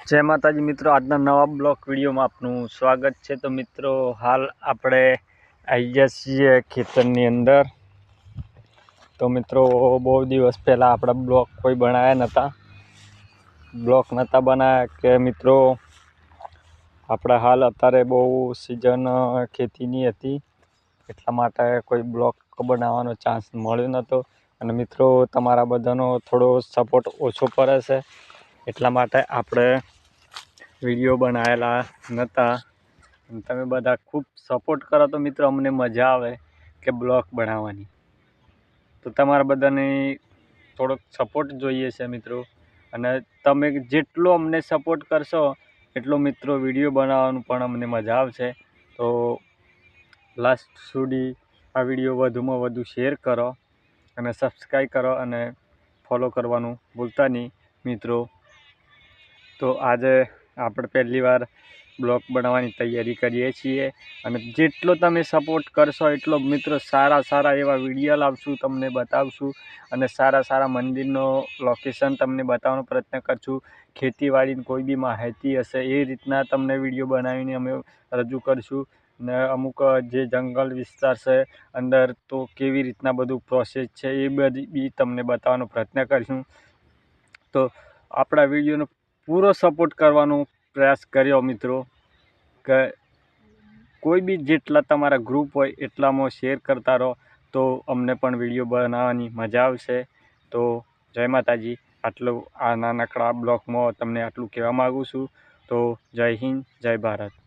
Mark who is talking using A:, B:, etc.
A: જય માતાજી મિત્રો, આજના નવા બ્લોગ વિડીયોમાં આપનું સ્વાગત છે। તો મિત્રો, હાલ આપણે આવી ગયા છીએ ખેતરની અંદર। તો મિત્રો, બહુ દિવસ પહેલાં આપણા બ્લોગ કોઈ બનાવ્યા નહોતા બનાવ્યા કે મિત્રો આપણે હાલ અત્યારે બહુ સિઝન ખેતીની હતી, એટલા માટે કોઈ બ્લોગ બનાવવાનો ચાન્સ મળ્યો નહોતો। અને મિત્રો, તમારા બધાનો થોડો સપોર્ટ ઓછો પડે છે, એટલા માટે આપણે વિડીયો બનાવેલા નહોતા। તમે બધા ખૂબ સપોર્ટ કરો તો મિત્રો અમને મજા આવે કે બ્લોગ બનાવવાની। તો તમારા બધાને થોડોક સપોર્ટ જોઈએ છે મિત્રો, અને તમે જેટલો અમને સપોર્ટ કરશો એટલો મિત્રો વિડીયો બનાવવાનું પણ અમને મજા આવશે। તો લાસ્ટ સુધી આ વિડીયો વધુમાં વધુ શેર કરો અને સબસ્ક્રાઈબ કરો અને ફોલો કરવાનું ભૂલતા નહીં મિત્રો। તો આજે આપણે પહેલી વાર બ્લોગ બનાવવાની તૈયારી કરીએ છીએ, અને જેટલો તમે સપોર્ટ કરશો એટલો મિત્રો સારા એવા વિડીયો લાવશું, તમને બતાવશું, અને સારા મંદિરનો લોકેશન તમને બતાવવાનો પ્રયત્ન કરશું। ખેતીવાડીની કોઈ બી માહિતી હશે એ રીતના તમને વિડીયો બનાવીને અમે રજૂ કરીશું। ને અમુક જે જંગલ વિસ્તાર છે અંદર, તો કેવી રીતના બધું પ્રોસેસ છે એ બધી બી તમને બતાવવાનો પ્રયત્ન કરીશું। તો આપણા વિડીયોનો પૂરો સપોર્ટ કરવાનો પ્રયાસ કર્યો મિત્રો, કે કોઈ બી જેટલા તમારા ગ્રુપ હોય એટલામાં શેર કરતા રહો, તો અમને પણ વિડીયો બનાવવાની મજા આવશે। તો જય માતાજી, આટલું આ નાનકડા બ્લોગમાં તમને આટલું કહેવા માગું છું। તો જય હિન્દ, જય ભારત।